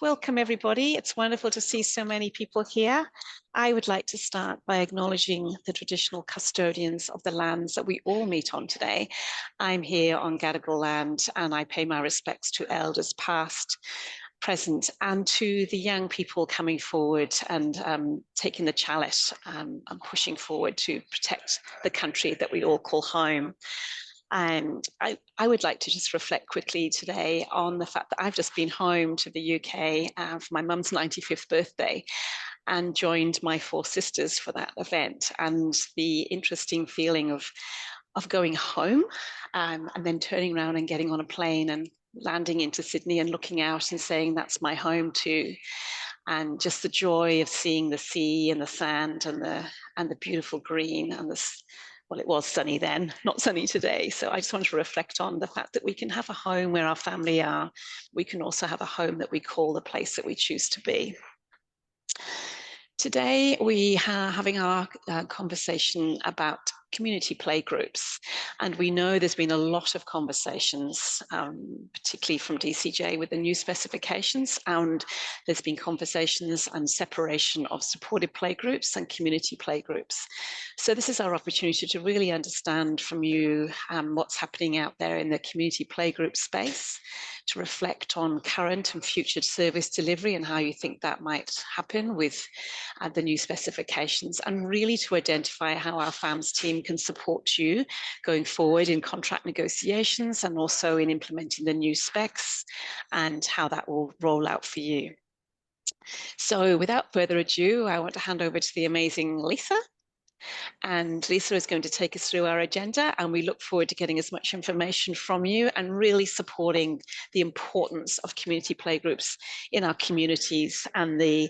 Welcome, everybody. It's wonderful to see so many people here. I would like to start by acknowledging the traditional custodians of the lands that we all meet on today. I'm here on Gadigal land, and I pay my respects to elders past, present, and to the young people coming forward and taking the chalice and pushing forward to protect the country that we all call home. I would like to just reflect quickly today on the fact that I've just been home to the UK for my mum's 95th birthday and joined my four sisters for that event. And the interesting feeling of going home and then turning around and getting on a plane and landing into Sydney and looking out and saying, that's my home too. And just the joy of seeing the sea and the sand and the beautiful green and this. Well, it was sunny then, not sunny today. So I just want to reflect on the fact that we can have a home where our family are. We can also have a home that we call the place that we choose to be. Today, we are having our conversation about community playgroups. And we know there's been a lot of conversations, particularly from DCJ with the new specifications. And there's been conversations and separation of supported playgroups and community playgroups. So this is our opportunity to really understand from you what's happening out there in the community playgroup space, to reflect on current and future service delivery and how you think that might happen with the new specifications, and really to identify how our FAMS team can support you going forward in contract negotiations and also in implementing the new specs and how that will roll out for you. So without further ado, I want to hand over to the amazing Lisa. And Lisa is going to take us through our agenda, and we look forward to getting as much information from you and really supporting the importance of community playgroups in our communities and the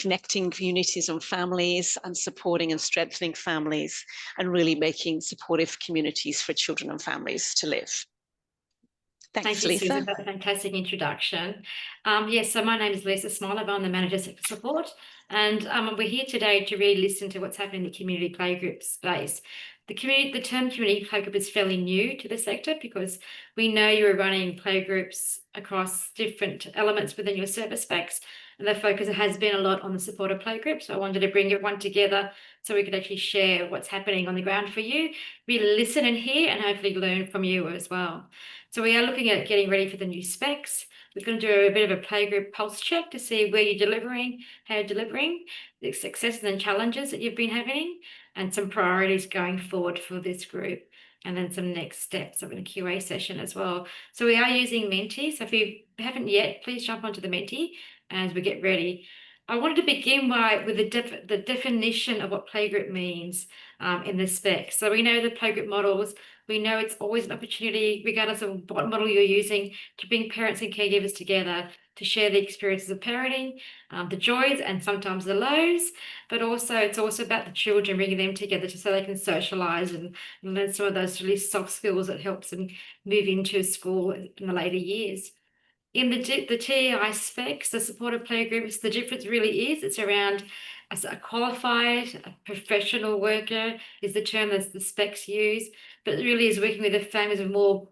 connecting communities and families and supporting and strengthening families and really making supportive communities for children and families to live. Thanks, Thank you, Lisa. Susan, for that fantastic introduction. Yes, so my name is Lisa Smolov. I'm the Manager for Support, and we're here today to really listen to what's happening in the community playgroup space. The term community playgroup is fairly new to the sector because we know you are running playgroups across different elements within your service specs, and the focus has been a lot on the supported playgroup. So I wanted to bring everyone together so we could actually share what's happening on the ground for you, really listen and hear, and hopefully learn from you as well. So we are looking at getting ready for the new specs. We're going to do a bit of a playgroup pulse check to see where you're delivering, how you're delivering, the successes and challenges that you've been having, and some priorities going forward for this group, and then some next steps of a QA session as well. So we are using Menti. So if you haven't yet, please jump onto the Menti as we get ready. I wanted to begin with the definition of what playgroup means in the spec. So we know the playgroup models. We know it's always an opportunity, regardless of what model you're using, to bring parents and caregivers together to share the experiences of parenting, the joys and sometimes the lows, but also it's also about the children, bringing them together so they can socialise and learn some of those really soft skills that helps them move into school in the later years. In the TEI specs, the supported playgroups, the difference really is it's around a qualified, a professional worker is the term that the specs use, but it really is working with the families with more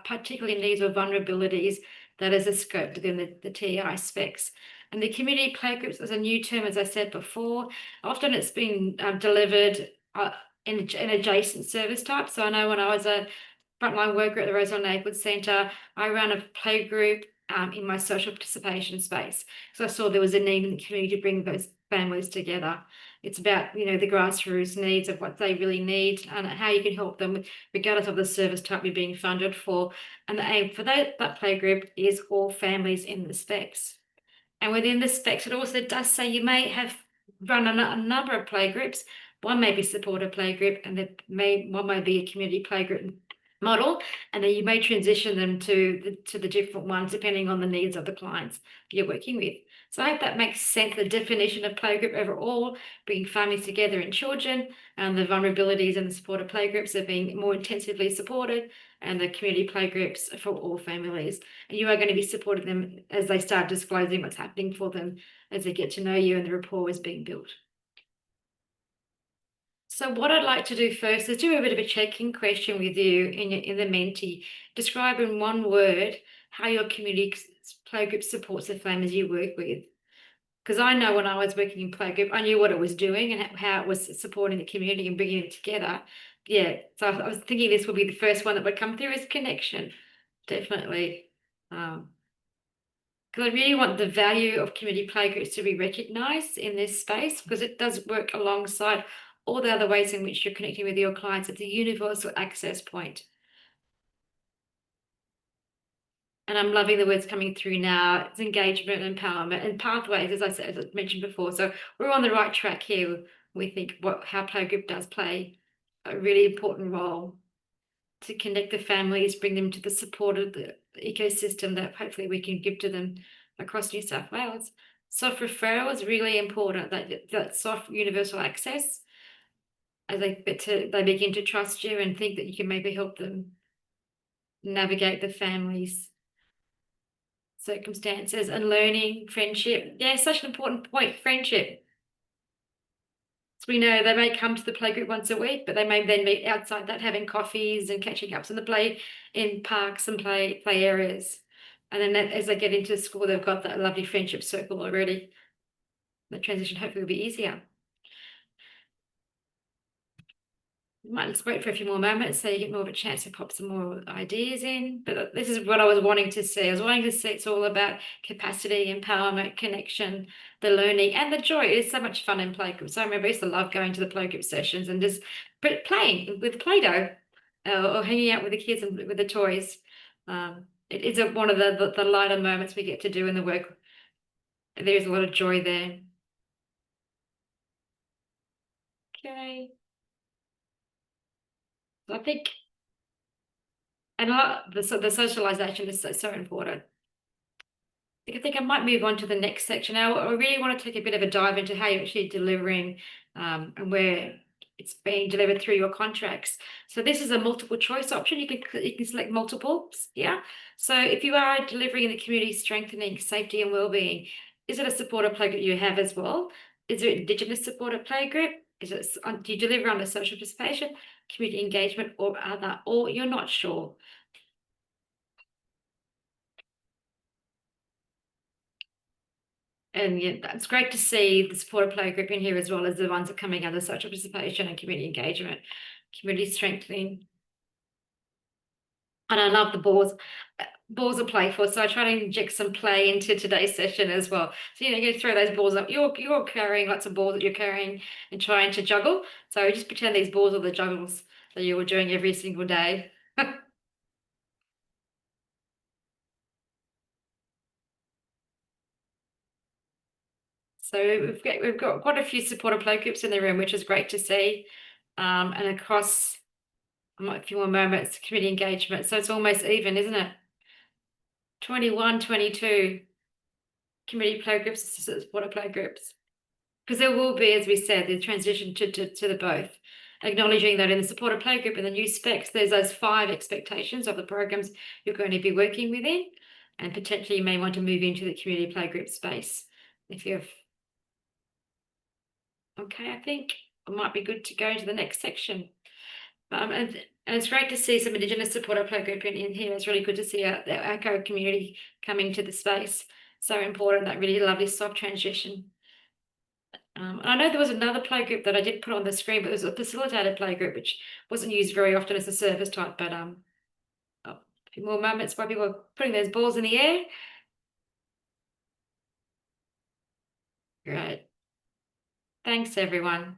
particularly needs or vulnerabilities. That is a scope within the TEI specs. And the community playgroups is a new term, as I said before. Often it's been delivered in adjacent service types. So I know when I was a frontline worker at the Rosehill Neighbourhood Centre, I ran a playgroup in my social participation space. So I saw there was a need in the community to bring those families together. It's about, the grassroots needs of what they really need and how you can help them regardless of the service type you're being funded for. And the aim for that playgroup is all families in the specs. And within the specs, it also does say you may have run a number of playgroups. One may be supported playgroup, and one may be a community playgroup model, and then you may transition them to the different ones depending on the needs of the clients you're working with. So I hope that makes sense, the definition of playgroup overall, bringing families together and children, and the vulnerabilities and the supported playgroups are being more intensively supported, and the community playgroups for all families. And you are going to be supporting them as they start disclosing what's happening for them as they get to know you and the rapport is being built. So what I'd like to do first is do a bit of a check-in question with you in the Menti. Describe in one word how your community playgroup supports the families you work with. Because I know when I was working in playgroup, I knew what it was doing and how it was supporting the community and bringing it together. Yeah, so I was thinking this would be the first one that would come through as connection, definitely. Because I really want the value of community playgroups to be recognised in this space, because it does work alongside all the other ways in which you're connecting with your clients. It's a universal access point. And I'm loving the words coming through now. It's engagement, empowerment, and pathways, as I said, as I mentioned before. So we're on the right track here. We think how Playgroup does play a really important role to connect the families, bring them to the support of the ecosystem that hopefully we can give to them across New South Wales. Soft referral is really important, that soft universal access, as they begin to trust you and think that you can maybe help them navigate the families circumstances. And learning, friendship. Yeah, such an important point, friendship. So we know they may come to the playgroup once a week, but they may then meet outside that, having coffees and catching up in parks and play areas. And then as they get into school, they've got that lovely friendship circle already. The transition hopefully will be easier. You might just wait for a few more moments so you get more of a chance to pop some more ideas in. But this is what I was wanting to see. I was wanting to see it's all about capacity, empowerment, connection, the learning, and the joy. It is so much fun in playgroups. I remember I used to love going to the playgroup sessions and just playing with Play-Doh or hanging out with the kids and with the toys. It is one of the lighter moments we get to do in the work. There's a lot of joy there. Okay. I think, and the socialization is so important. I think I might move on to the next section. Now, I really want to take a bit of a dive into how you're actually delivering and where it's being delivered through your contracts. So this is a multiple choice option. You can select multiples. Yeah. So if you are delivering in the community strengthening, safety and wellbeing, is it a supporter playgroup you have as well? Is it Indigenous supporter playgroup? Do you deliver under social participation, community engagement, or other, or you're not sure? And yeah, that's great to see the supporter playgroup in here, as well as the ones that are coming under social participation and community engagement, community strengthening. And I love the balls. Balls are playful, so I try to inject some play into today's session as well. So you throw those balls up. You're carrying lots of balls that you're carrying and trying to juggle. So just pretend these balls are the juggles that you were doing every single day. So we've got quite a few supporter playgroups in the room, which is great to see. And across a few more moments, community engagement. So it's almost even, isn't it? 21, 22 community playgroups, supporter playgroups. Because there will be, as we said, the transition to the both. Acknowledging that in the supporter playgroup and the new specs, there's those 5 expectations of the programs you're going to be working within. And potentially you may want to move into the community playgroup space if you've. Okay, I think it might be good to go into the next section. And it's great to see some Indigenous supporter playgroup in here. It's really good to see our ACO community coming to the space. So important, that really lovely soft transition. I know there was another playgroup that I did put on the screen, but it was a facilitated playgroup, which wasn't used very often as a service type. But a few more moments while people are putting those balls in the air. Great. Thanks, everyone.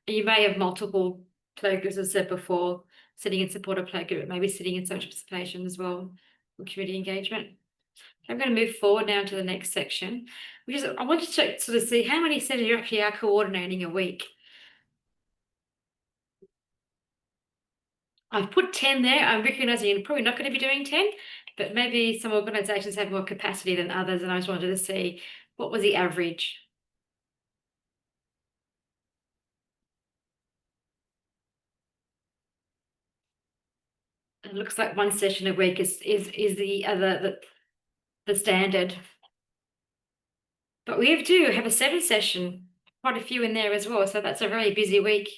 You may have multiple playgroups, as I said before, sitting in supporter playgroup, maybe sitting in social participation as well, or community engagement. I'm going to move forward now to the next section, which is I wanted to sort of see how many centres you actually are coordinating a week. I've put 10 there. I'm recognising you're probably not going to be doing 10, but maybe some organisations have more capacity than others, and I just wanted to see what was the average. It looks like 1 session a week is the standard. But we do have a 7 session, quite a few in there as well. So that's a very busy week.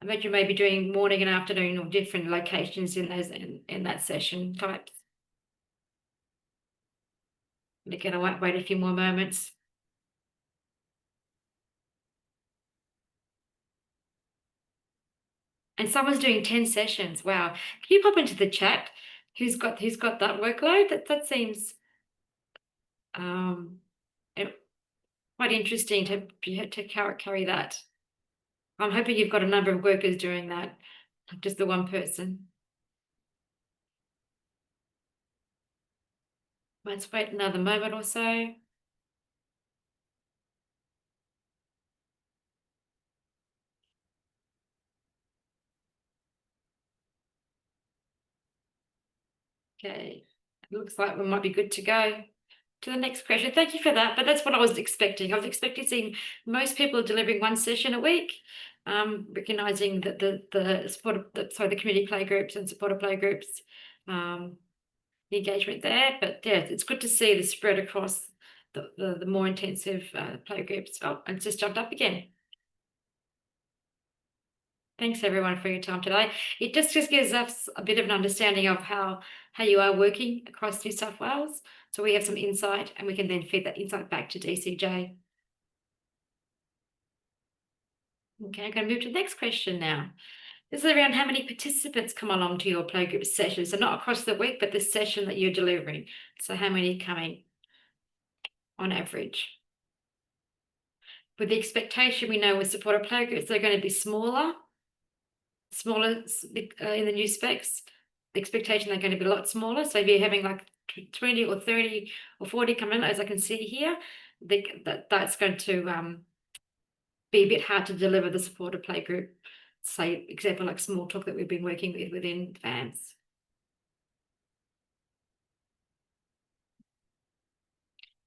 I imagine maybe doing morning and afternoon or different locations in those in that session types. And again, I won't wait a few more moments. And someone's doing 10 sessions. Wow. Can you pop into the chat who's got that workload? That seems quite interesting to carry that. I'm hoping you've got a number of workers doing that, not just the one person. Let's wait another moment or so. Okay, it looks like we might be good to go to the next question. Thank you for that, but that's what I was expecting. I was expecting seeing most people delivering one session a week, recognizing that the community play groups and supporter play groups, the engagement there. But yeah, it's good to see the spread across the more intensive play groups. Oh, and it's just jumped up again. Thanks everyone for your time today. It just gives us a bit of an understanding of how you are working across New South Wales. So we have some insight and we can then feed that insight back to DCJ. Okay, I'm going to move to the next question now. This is around how many participants come along to your playgroup session. So not across the week, but the session that you're delivering. So how many coming on average? With the expectation, we know with supporter playgroups, they're going to be smaller in the new specs. The expectation they're going to be a lot smaller. So if you're having like 20 or 30 or 40 come in, as I can see here, that's going to be a bit hard to deliver the supporter playgroup. Say, example like small talk that we've been working with within FAMS.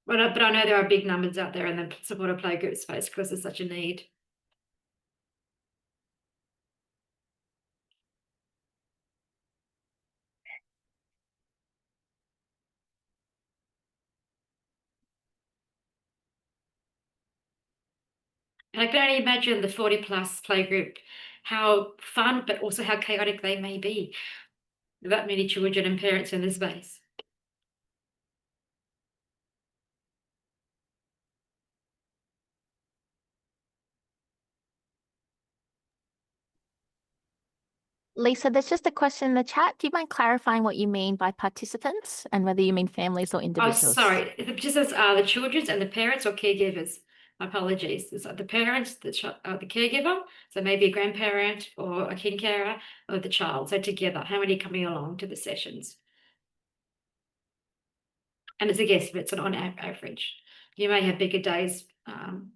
But I know there are big numbers out there in the supporter playgroup space because there's such a need. And I can only imagine the 40+ playgroup, how fun, but also how chaotic they may be. That many children and parents in this space. Lisa, there's just a question in the chat. Do you mind clarifying what you mean by participants and whether you mean families or individuals? Oh, sorry. It just says the children and the parents or caregivers. My apologies. It's the parents, the caregiver, so maybe a grandparent or a kin carer or the child. So together, how many coming along to the sessions? And it's a guess, but it's on average. You may have bigger days and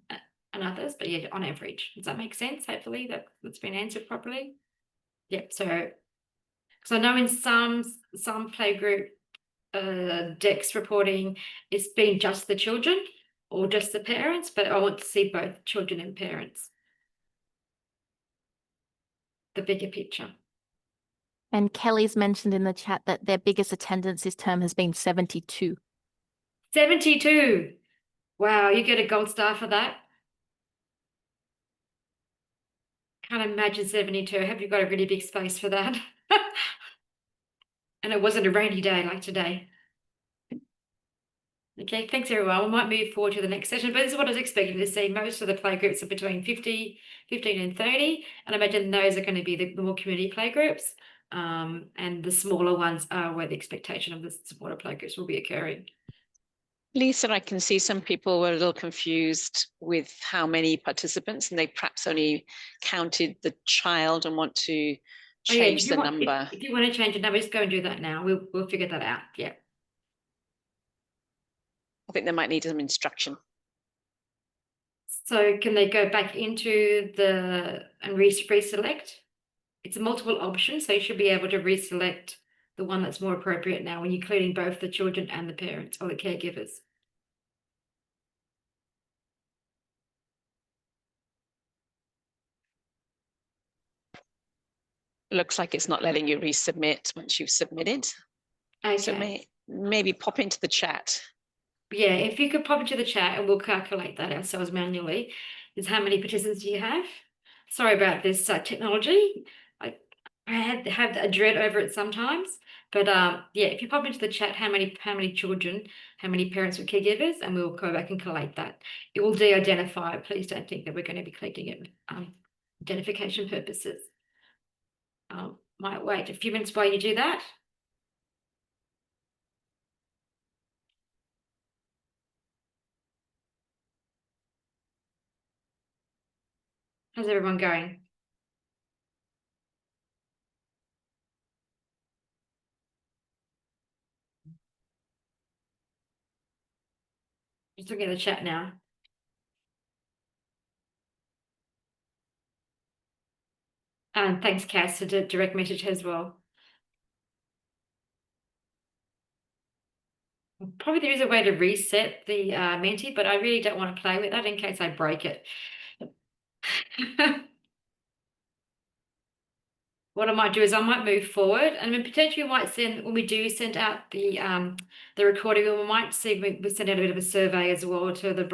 others, but yeah, on average. Does that make sense? Hopefully that's been answered properly. Yep. So I know in some playgroup DEX reporting, it's been just the children or just the parents, but I want to see both children and parents. The bigger picture. And Kelly's mentioned in the chat that their biggest attendance this term has been 72. 72. Wow, you get a gold star for that. Can't imagine 72. I hope you've got a really big space for that. And it wasn't a rainy day like today. Okay, thanks everyone. We might move forward to the next session, but this is what I was expecting to see. Most of the playgroups are between 15 and 30, and I imagine those are going to be the more community playgroups, and the smaller ones are where the expectation of the supporter playgroups will be occurring. Lisa, I can see some people were a little confused with how many participants, and they perhaps only counted the child and want to change the number. If you want to change the number, just go and do that now. We'll figure that out. Yeah. I think they might need some instruction. So can they go back into and reselect? It's a multiple option, so you should be able to reselect the one that's more appropriate now when you're including both the children and the parents or the caregivers. It looks like it's not letting you resubmit once you've submitted. Okay. So maybe pop into the chat. Yeah, if you could pop into the chat and we'll calculate that ourselves manually, is how many participants do you have? Sorry about this technology. I have a dread over it sometimes, But yeah, if you pop into the chat, how many children, how many parents were caregivers, and we'll go back and collate that. It will de-identify. Please don't think that we're going to be collecting it identification purposes. Might wait a few minutes while you do that. How's everyone going? Just looking at the chat now. And thanks, Cass, for the direct message as well. Probably there is a way to reset the Menti, but I really don't want to play with that in case I break it. What I might do is I might move forward, and then potentially we might send, when we do send out the recording, we might see we send out a bit of a survey as well to the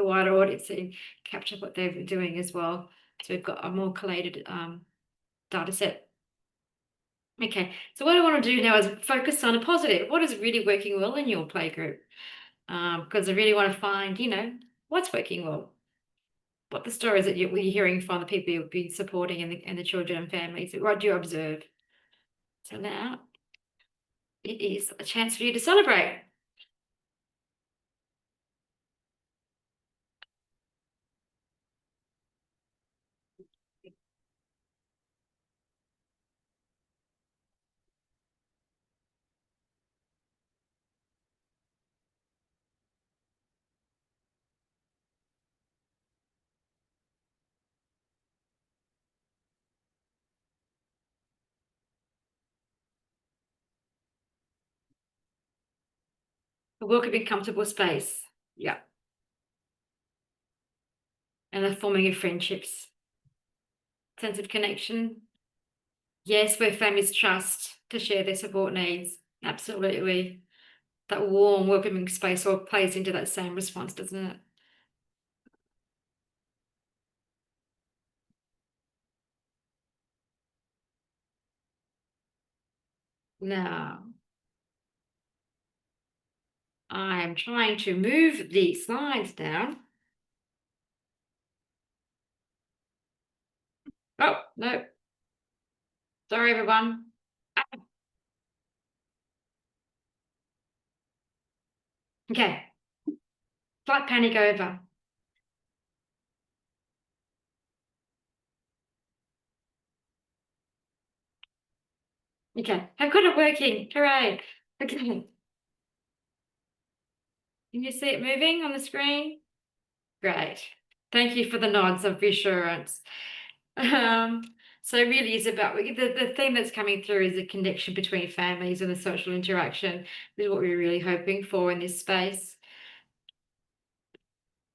wider audience and capture what they're doing as well. So we've got a more collated data set. Okay, so what I want to do now is focus on a positive. What is really working well in your playgroup? Because I really want to find, what's working well. What the stories that we're hearing from the people you've been supporting and the children and families. What do you observe? So now it is a chance for you to celebrate. A welcoming, comfortable space. Yeah. And the forming of friendships. Sense of connection. Yes, where families trust to share their support needs. Absolutely. That warm, welcoming space all plays into that same response, doesn't it? Now, I'm trying to move the slides down. Oh, no. Sorry, everyone. Okay. Slight panic over. Okay, I've got it working. Hooray. Okay. Can you see it moving on the screen? Great. Thank you for the nods of reassurance. So it really is about the theme that's coming through is the connection between families and the social interaction. This is what we're really hoping for in this space.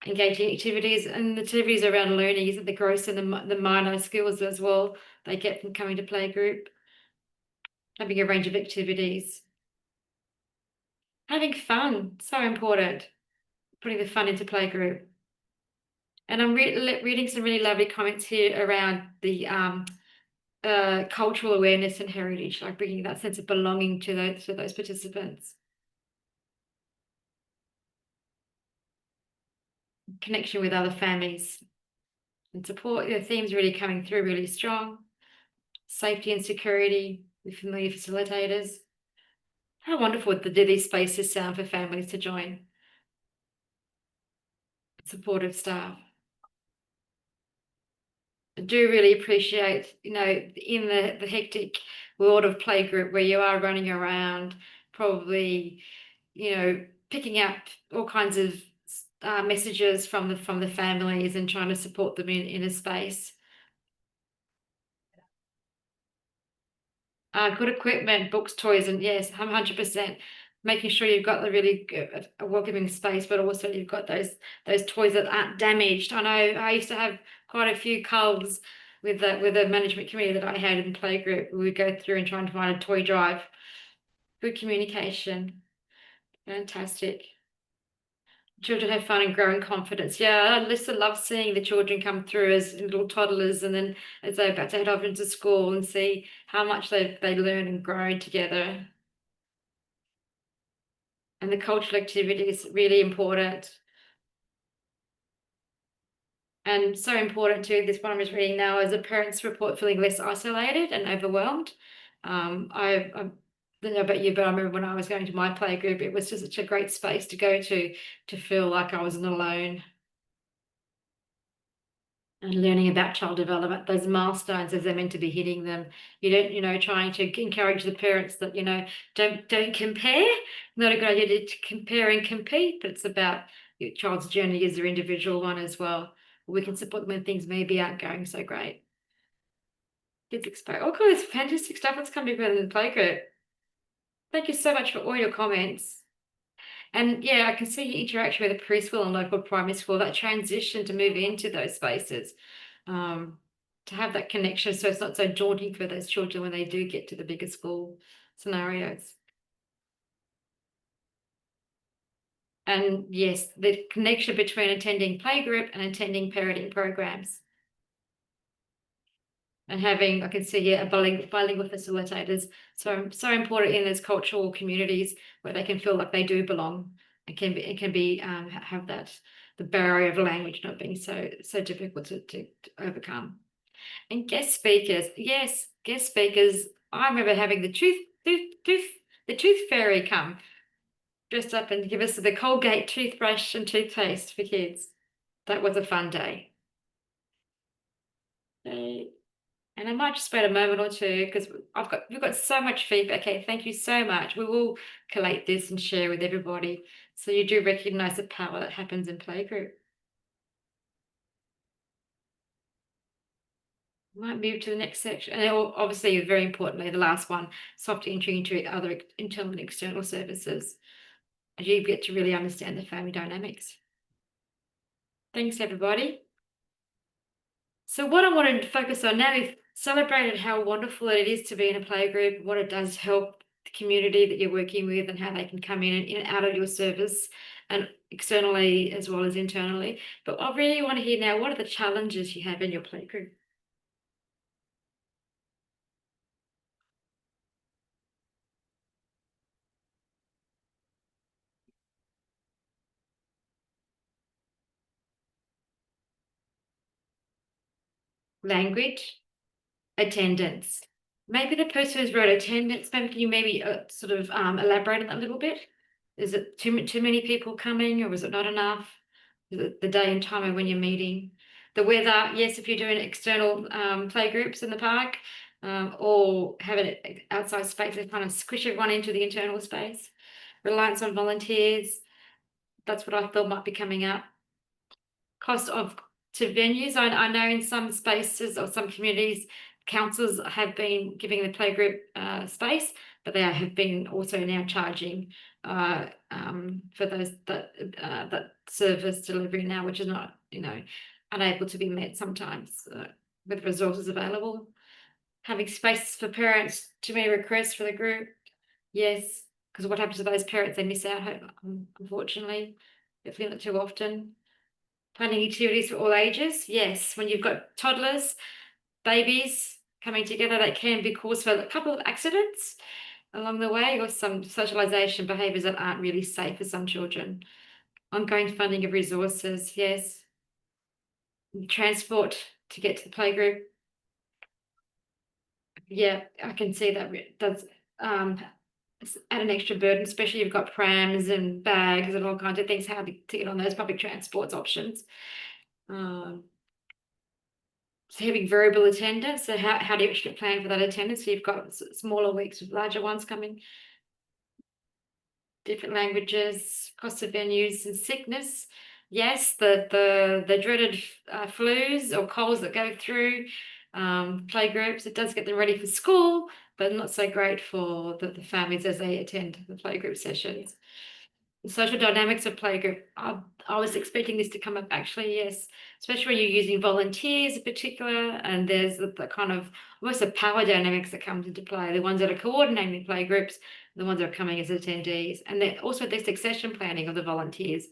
Engaging activities and the activities around learning isn't the gross and the minor skills as well they get from coming to playgroup. Having a range of activities. Having fun, so important. Putting the fun into playgroup. And I'm reading some really lovely comments here around the cultural awareness and heritage, like bringing that sense of belonging to those participants. Connection with other families and support. The themes really coming through really strong. Safety and security with familiar facilitators. How wonderful do these spaces sound for families to join? Supportive staff. I do really appreciate, in the hectic world of playgroup where you are running around, probably, picking up all kinds of messages from the families and trying to support them in a space. Good equipment, books, toys, and yes, 100%. Making sure you've got the really a welcoming space, but also you've got those toys that aren't damaged. I know I used to have quite a few culls with the management committee that I had in playgroup. We would go through and try and find a toy drive. Good communication. Fantastic. Children have fun and grow in confidence. Yeah, I just love seeing the children come through as little toddlers, and then as they're about to head off into school and see how much they learn and grow together. And the cultural activity is really important. And so important too, this one I'm just reading now, is the parents report feeling less isolated and overwhelmed. I don't know about you, but I remember when I was going to my playgroup, it was just such a great space to go to feel like I wasn't alone. And learning about child development, those milestones as they're meant to be hitting them. You don't, trying to encourage the parents that, don't compare. Not a good idea to compare and compete, but it's about your child's journey as their individual one as well. We can support them when things maybe aren't going so great. Kids exposed. Oh, cool, it's fantastic stuff that's coming from the playgroup. Thank you so much for all your comments. And yeah, I can see your interaction with the preschool and local primary school, that transition to move into those spaces, to have that connection so it's not so daunting for those children when they do get to the bigger school scenarios. And yes, the connection between attending playgroup and attending parenting programs. And having, I can see here, bilingual facilitators. So important in those cultural communities where they can feel like they do belong. It can be have that, the barrier of language not being so difficult to overcome. And guest speakers, yes, guest speakers. I remember having the tooth fairy come dressed up and give us the Colgate toothbrush and toothpaste for kids. That was a fun day. And I might just wait a moment or two because we've got so much feedback. Okay, thank you so much. We will collate this and share with everybody, so you do recognise the power that happens in playgroup. Might move to the next section, and obviously, very importantly, the last one: soft entry into other internal and external services. As you get to really understand the family dynamics. Thanks, everybody. So what I wanted to focus on now, we've celebrated how wonderful it is to be in a playgroup, what it does help the community that you're working with and how they can come in and out of your service, and externally as well as internally. But I really want to hear now, what are the challenges you have in your playgroup? Language, attendance. Maybe the person who's wrote attendance, maybe can you maybe sort of elaborate on that a little bit? Is it too many people coming, or is it not enough? Is it the day and time of when you're meeting? The weather, yes, if you're doing external play groups in the park, or having it outside space and kind of squish everyone into the internal space. Reliance on volunteers, that's what I thought might be coming up. Cost of to venues. I know in some spaces or some communities, councils have been giving the playgroup space, but they have been also now charging for those that service delivery now, which is not, unable to be met sometimes with resources available. Having spaces for parents, too many requests for the group. Yes, because what happens to those parents? They miss out, unfortunately. They feel it too often. Planning activities for all ages. Yes, when you've got toddlers, babies coming together, that can be cause for a couple of accidents along the way, or some socialization behaviors that aren't really safe for some children. Ongoing funding of resources. Yes. Transport to get to the playgroup. Yeah, I can see that does add an extra burden, especially if you've got prams and bags and all kinds of things, how to get on those public transports options. So having variable attendance, so how do you actually plan for that attendance? So you've got smaller weeks with larger ones coming. Different languages, cost of venues and sickness. Yes, the dreaded flus or colds that go through play groups. It does get them ready for school, but not so great for the families as they attend the playgroup sessions. The social dynamics of playgroup. I was expecting this to come up actually, yes, especially when you're using volunteers in particular, and there's the kind of almost the power dynamics that comes into play. The ones that are coordinating playgroups, the ones that are coming as attendees, and then also the succession planning of the volunteers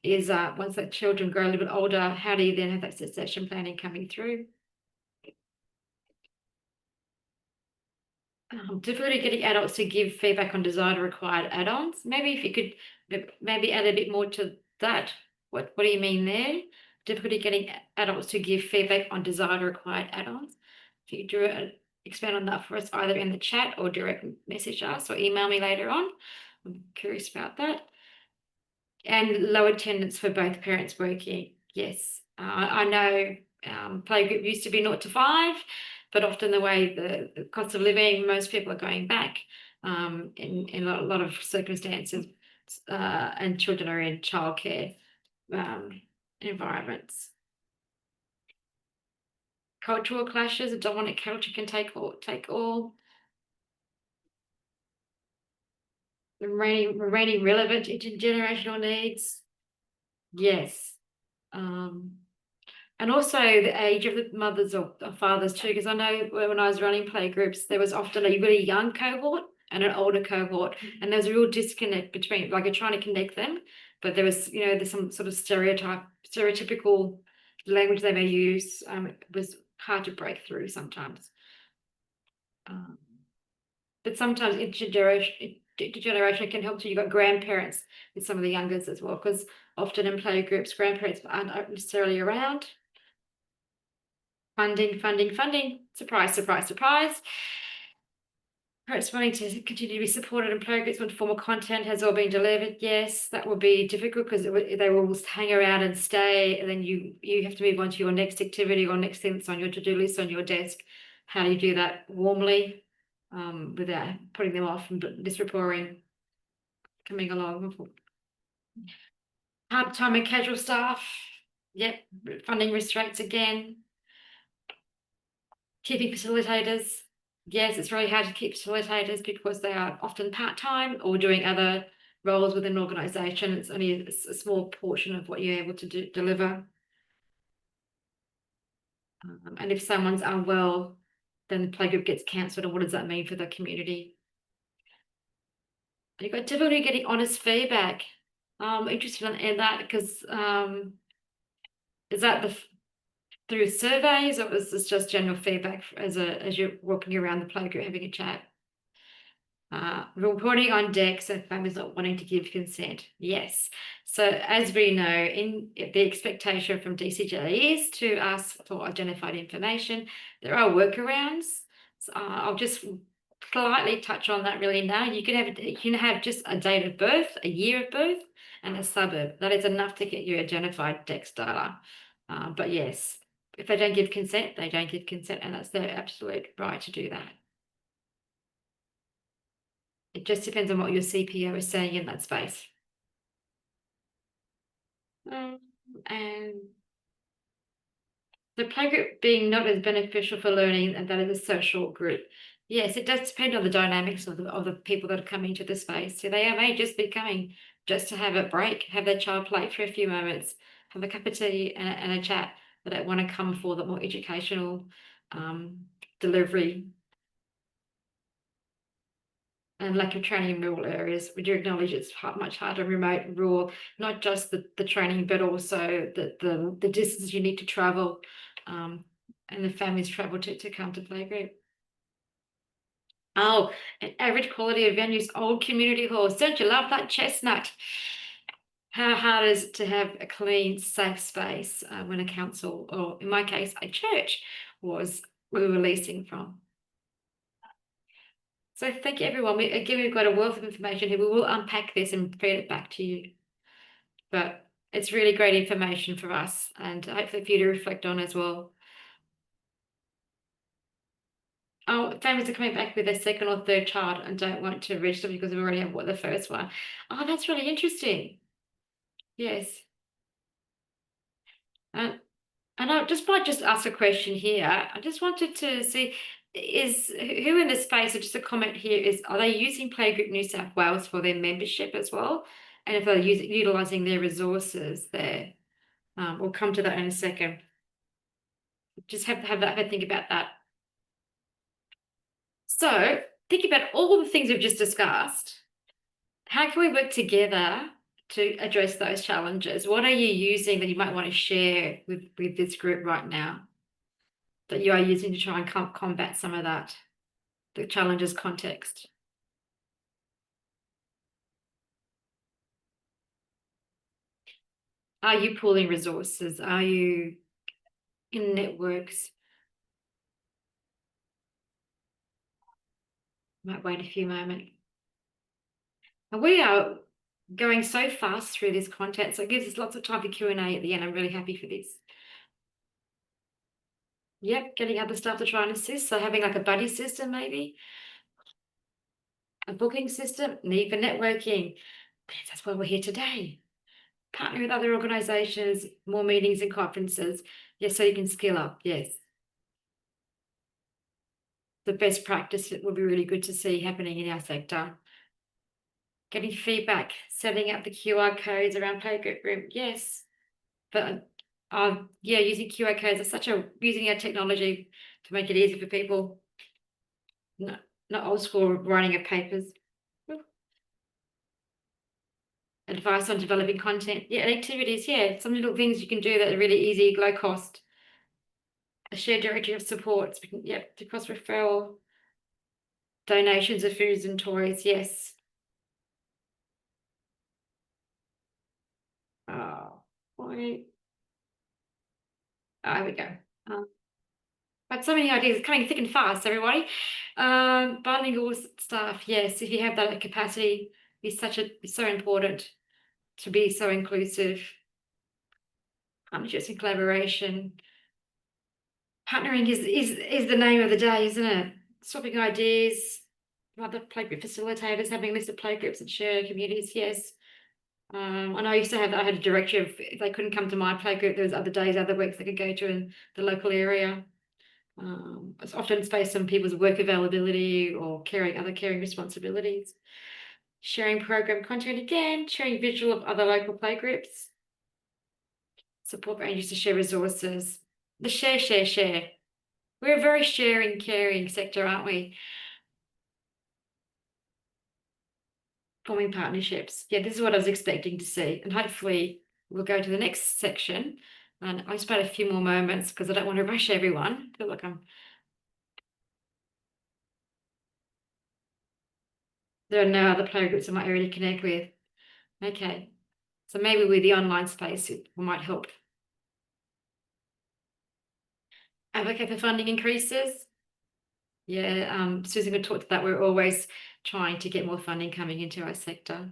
is once the children grow a little bit older, how do you then have that succession planning coming through? Difficulty getting adults to give feedback on desired or required add-ons. Maybe if you could maybe add a bit more to that. What do you mean there? Difficulty getting adults to give feedback on desired or required add-ons. If you do expand on that for us, either in the chat or direct message us or email me later on. I'm curious about that. And low attendance for both parents working. Yes, I know playgroup used to be 0 to 5, but often the way the cost of living, most people are going back in a lot of circumstances, and children are in childcare environments. Cultural clashes, a dominant culture can take all. Remaining relevant to intergenerational needs. Yes. And also the age of the mothers or fathers too, because I know when I was running playgroups, there was often a really young cohort and an older cohort, and there was a real disconnect between, like, you're trying to connect them, but there was, there's some sort of stereotypical language they may use. It was hard to break through sometimes. But sometimes intergeneration can help too. You've got grandparents with some of the youngers as well, because often in playgroups, grandparents aren't necessarily around. Funding. Surprise, surprise, surprise. Parents wanting to continue to be supported in playgroups when formal content has all been delivered. Yes, that will be difficult because they will hang around and stay, and then you have to move on to your next activity or next thing that's on your to-do list on your desk. How do you do that warmly without putting them off and disrapporting coming along? Part-time and casual staff. Yep, funding restraints again. Keeping facilitators. Yes, it's really hard to keep facilitators because they are often part-time or doing other roles within an organisation. It's only a small portion of what you're able to deliver. And if someone's unwell, then the playgroup gets cancelled. And what does that mean for the community? You've got difficulty getting honest feedback. I'm interested in that because is that through surveys, or is this just general feedback as you're walking around the playgroup having a chat? Reporting on decks and families not wanting to give consent. Yes. So as we know, the expectation from DCJ is to ask for identified information. There are workarounds. So, I'll just slightly touch on that really now. You can have just a date of birth, a year of birth, and a suburb. That is enough to get you identified dex data. But yes, if they don't give consent, they don't give consent, and that's their absolute right to do that. It just depends on what your CPO is saying in that space. And the playgroup being not as beneficial for learning and that is a social group. Yes, it does depend on the dynamics of the people that are coming to the space. So they may just be coming just to have a break, have their child play for a few moments, have a cup of tea and a chat. They don't want to come for the more educational delivery. And lack of training in rural areas. We do acknowledge it's much harder remote and rural, not just the training, but also the distance you need to travel and the families travel to come to playgroup. Oh, an average quality of venues, old community halls. Don't you love that, Chestnut? How hard is it to have a clean, safe space when a council, or in my case, a church, we were leasing from? So thank you, everyone. Again, we've got a wealth of information here. We will unpack this and feed it back to you. But it's really great information for us and hopefully for you to reflect on as well. Oh, families are coming back with their second or third child and don't want to register because we already have the first one. Oh, that's really interesting. Yes. And I might just ask a question here. I just wanted to see, who in the space, or just a comment here, are they using Playgroup New South Wales for their membership as well? And if they're utilising their resources there? We'll come to that in a second. Just have a think about that. So think about all the things we've just discussed. How can we work together to address those challenges? What are you using that you might want to share with this group right now that you are using to try and combat some of that? the challenges context. Are you pooling resources? Are you in networks? Might wait a few moments. And we are going so fast through this content, so it gives us lots of time for Q&A at the end. I'm really happy for this. Yep, getting other staff to try and assist. So having like a buddy system, maybe a booking system, need for networking. That's why we're here today. Partner with other organisations, more meetings and conferences. Yes, so you can skill up. Yes. The best practice, it would be really good to see happening in our sector. Getting feedback, setting up the QR codes around Playgroup room. Yes. But yeah, using QR codes is using our technology to make it easy for people. Not old school writing of papers. Advice on developing content. Yeah, activities. Yeah, some little things you can do that are really easy, low cost. A shared directory of supports. Yeah, to cross referral. Donations of foods and toys. Yes. Wait. There we go. But so many ideas coming thick and fast, everybody. Bilingual staff, yes, if you have that capacity, is so important to be so inclusive. Partnerships and collaboration. Partnering is the name of the day, isn't it? Swapping ideas, other playgroup facilitators, having a list of playgroups and share communities, yes. I know I used to have that. I had a directory of if they couldn't come to my playgroup, there was other days, other weeks they could go to in the local area. It's often based on people's work availability or other caring responsibilities. Sharing program content again, sharing visual of other local playgroups. Support ranges to share resources. The share. We're a very sharing, caring sector, aren't we? Forming partnerships. Yeah, this is what I was expecting to see. And hopefully we'll go to the next section. And I just had a few more moments because I don't want to rush everyone. I feel like there are no other playgroups I might already connect with. Okay. So maybe with the online space, it might help. Advocate for funding increases. Yeah, Susan could talk to that. We're always trying to get more funding coming into our sector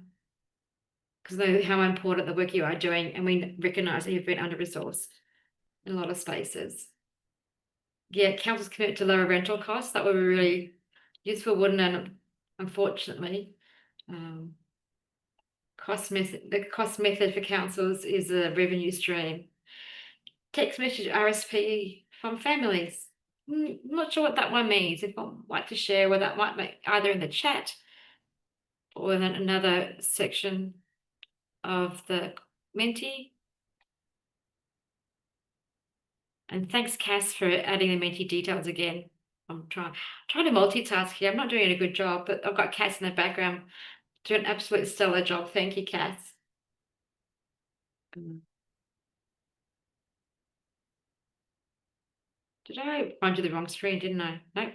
because we know how important the work you are doing, and we recognise that you've been under-resourced in a lot of spaces. Yeah, councils commit to lower rental costs. That would be really useful, wouldn't it? Unfortunately, the cost method for councils is a revenue stream. Text message RSP from families. I'm not sure what that one means. If I'd like to share what that might make either in the chat or in another section of the Menti. And thanks, Cass, for adding the Menti details again. I'm trying to multitask here. I'm not doing a good job, but I've got Cass in the background doing an absolute stellar job. Thank you, Cass. Did I run to the wrong screen, didn't I? Nope.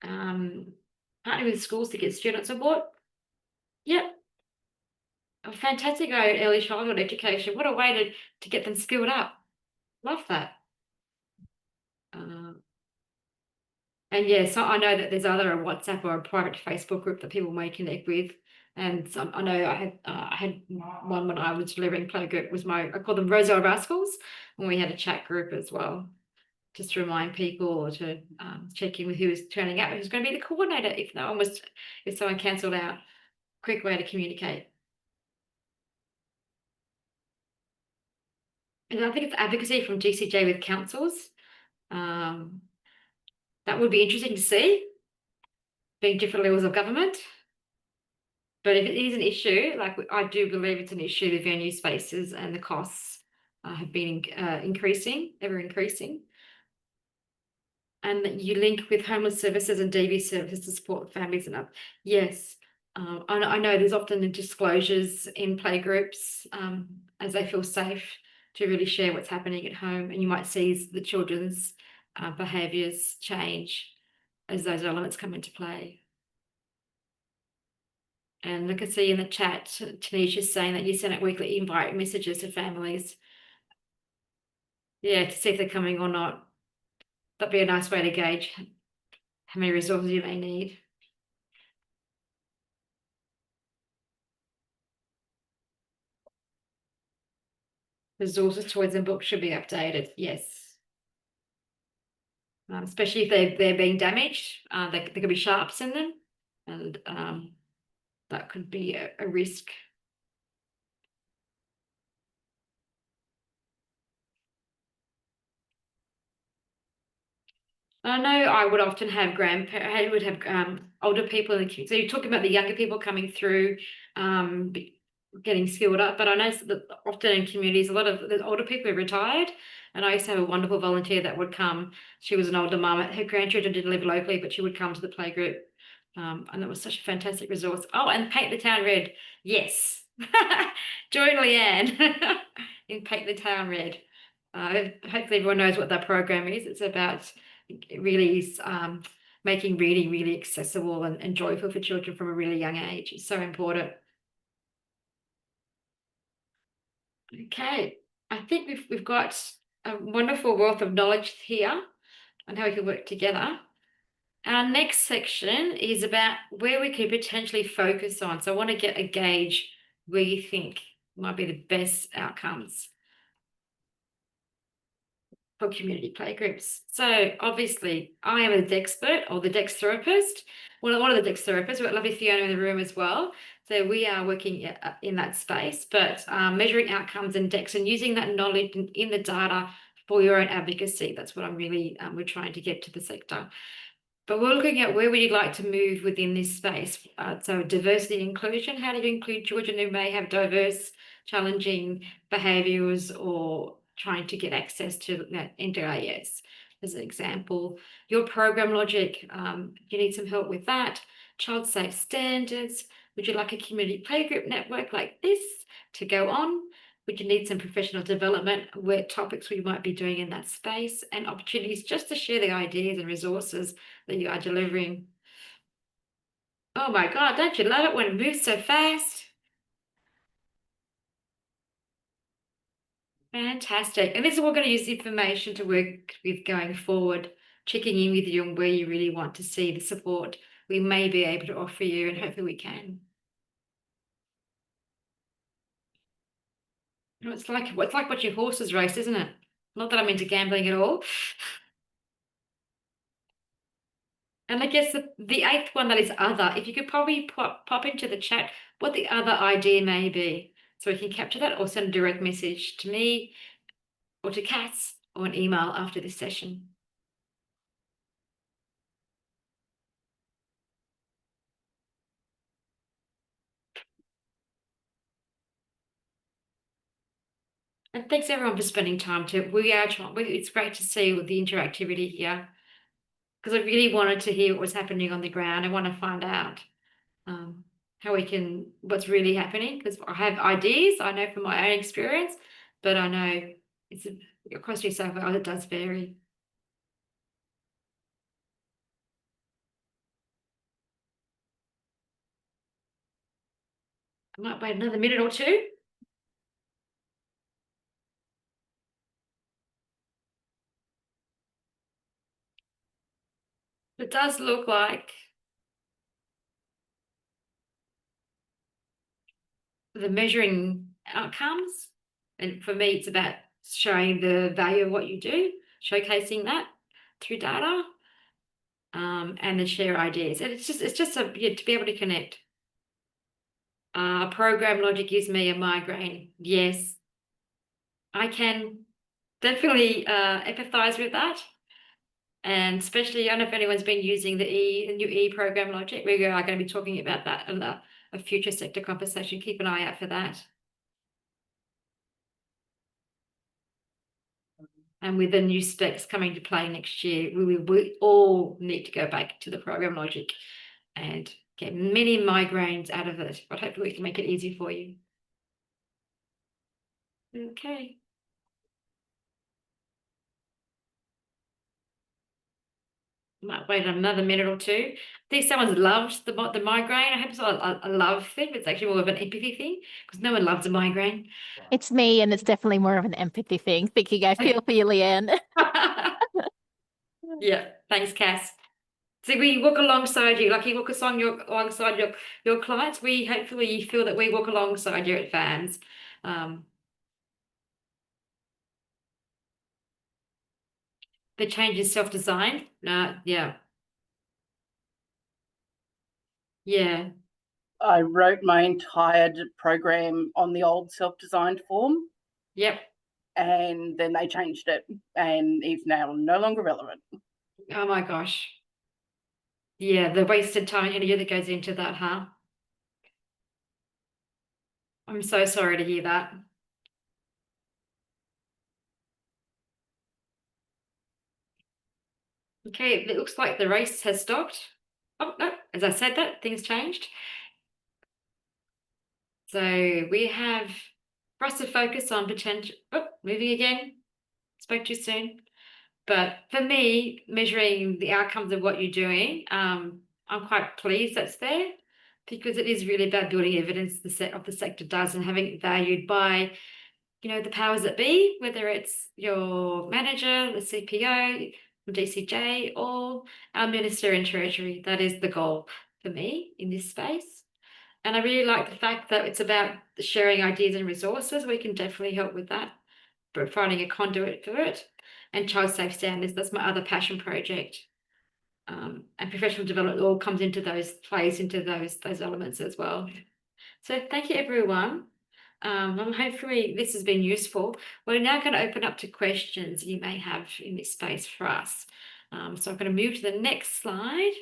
Partnering with schools to get students on board. Yep. A fantastic early childhood education. What a way to get them skilled up. Love that. And yeah, so I know that there's either a WhatsApp or a private Facebook group that people may connect with. And I know I had one when I was delivering Playgroup was I call them Roselle Rascals, and we had a chat group as well, just to remind people or to check in with who was turning up, who's going to be the coordinator if someone cancelled out. Quick way to communicate. And I think it's advocacy from DCJ with councils. That would be interesting to see, being different levels of government. But if it is an issue, like I do believe it's an issue, the venue spaces and the costs have been ever increasing. And that you link with homeless services and DV services to support families and up. Yes, I know there's often disclosures in playgroups as they feel safe to really share what's happening at home, and you might see the children's behaviours change as those elements come into play. And I can see in the chat, Tanisha's saying that you send out weekly invite messages to families. Yeah, to see if they're coming or not. That'd be a nice way to gauge how many resources you may need. Resources, toys and books should be updated, yes. Especially if they're being damaged, there could be sharps in them, and that could be a risk. I know I would often have I would have older people in the community. So you're talking about the younger people coming through, getting skilled up, but I know that often in communities, a lot of the older people are retired. And I used to have a wonderful volunteer that would come. She was an older mum. Her grandchildren didn't live locally, but she would come to the playgroup. And it was such a fantastic resource. Oh, and Paint the Town Red. Yes. Join Leanne in Paint the Town Red. Hopefully everyone knows what that program is. It's about really making reading really accessible and joyful for children from a really young age. It's so important. Okay, I think we've got a wonderful wealth of knowledge here on how we can work together. Our next section is about where we can potentially focus on. So I want to get a gauge where you think might be the best outcomes for community playgroups. So obviously I am a DEXpert or the DEX therapist. One of the DEX therapists. We've got lovely Fiona in the room as well. So we are working in that space, but measuring outcomes in DEX and using that knowledge in the data for your own advocacy. That's what I'm really, we're trying to get to the sector. But we're looking at where we'd like to move within this space. So diversity and inclusion, how do you include children who may have diverse, challenging behaviours or trying to get access to NDIS, as an example. Your program logic, you need some help with that. Child safe standards. Would you like a community playgroup network like this to go on? Would you need some professional development where topics we might be doing in that space and opportunities just to share the ideas and resources that you are delivering? Oh my God, don't you love it when it moves so fast? Fantastic. And this is what we're going to use the information to work with going forward, checking in with you on where you really want to see the support we may be able to offer you, and hopefully we can. It's like watching horses race, isn't it? Not that I'm into gambling at all. And I guess the eighth one, that is other, if you could probably pop into the chat what the other idea may be, so we can capture that or send a direct message to me or to Cass or an email after this session. And thanks everyone for spending time too. We are trying, it's great to see the interactivity here, because I really wanted to hear what was happening on the ground. I want to find out how we can, what's really happening, because I have ideas, I know from my own experience, but I know it's across New South Wales, it does vary. I might wait another minute or two. It does look like the measuring outcomes, and for me, it's about showing the value of what you do, showcasing that through data, and then share ideas. And it's just to be able to connect. Program logic gives me a migraine. Yes, I can definitely empathize with that. And especially, I don't know if anyone's been using the new E program logic. We are going to be talking about that in a future sector conversation. Keep an eye out for that. And with the new specs coming to play next year, we all need to go back to the program logic and get many migraines out of it. But hopefully we can make it easy for you. Okay. Might wait another minute or two. I think someone's loved the migraine. I hope it's not a love thing, but it's actually more of an empathy thing because no one loves a migraine. It's me, and it's definitely more of an empathy thing, thinking I feel for you, Leanne. Yeah, thanks, Cass. So we walk alongside you, like you walk alongside your clients. We hopefully you feel that we walk alongside you at fans. The change is self-designed. Yeah. Yeah. I wrote my entire program on the old self-designed form, Yep. and then they changed it, and it's now no longer relevant. Oh my gosh. Yeah, the wasted time and energy that goes into that, huh? I'm so sorry to hear that. Okay, it looks like the race has stopped. Oh, no, as I said that, things changed. So we have for us to focus on potential, moving again, spoke too soon. But for me, measuring the outcomes of what you're doing, I'm quite pleased that's there because it is really about building evidence of the sector does and having it valued by, the powers that be, whether it's your manager, the CPO, DCJ, or our Minister in Treasury. That is the goal for me in this space. And I really like the fact that it's about sharing ideas and resources. We can definitely help with that, but finding a conduit for it. And child safe standards, that's my other passion project. And professional development all plays into those elements as well. So thank you, everyone. And hopefully this has been useful. We're now going to open up to questions you may have in this space for us. So I'm going to move to the next slide,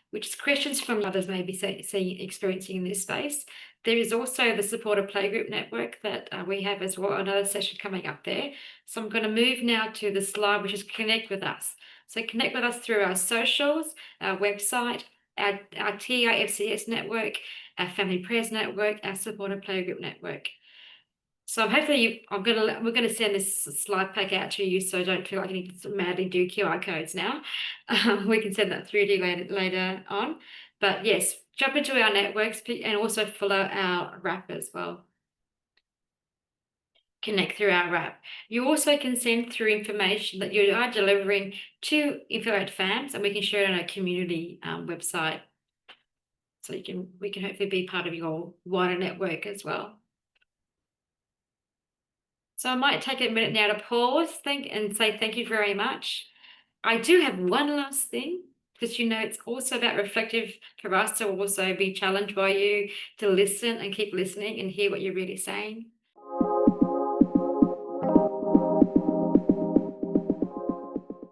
which is questions from others may be experiencing in this space. There is also the supported playgroup network that we have as well, another session coming up there. So I'm going to move now to the slide, which is connect with us. So connect with us through our socials, our website, our TIFCS network, our Family Prayers network, our supported playgroup network. So hopefully we're gonna send this slide pack out to you, so don't feel like you need to madly do QR codes now. We can send that through to you later on. But yes, jump into our networks and also follow our wrap as well. Connect through our wrap. You also can send through information that you are delivering to Info@FAMS, and we can share it on our community website. So we can hopefully be part of your wider network as well. So I might take a minute now to pause, and say thank you very much. I do have one last thing, because it's also about reflective for us to also be challenged by you to listen and keep listening and hear what you're really saying.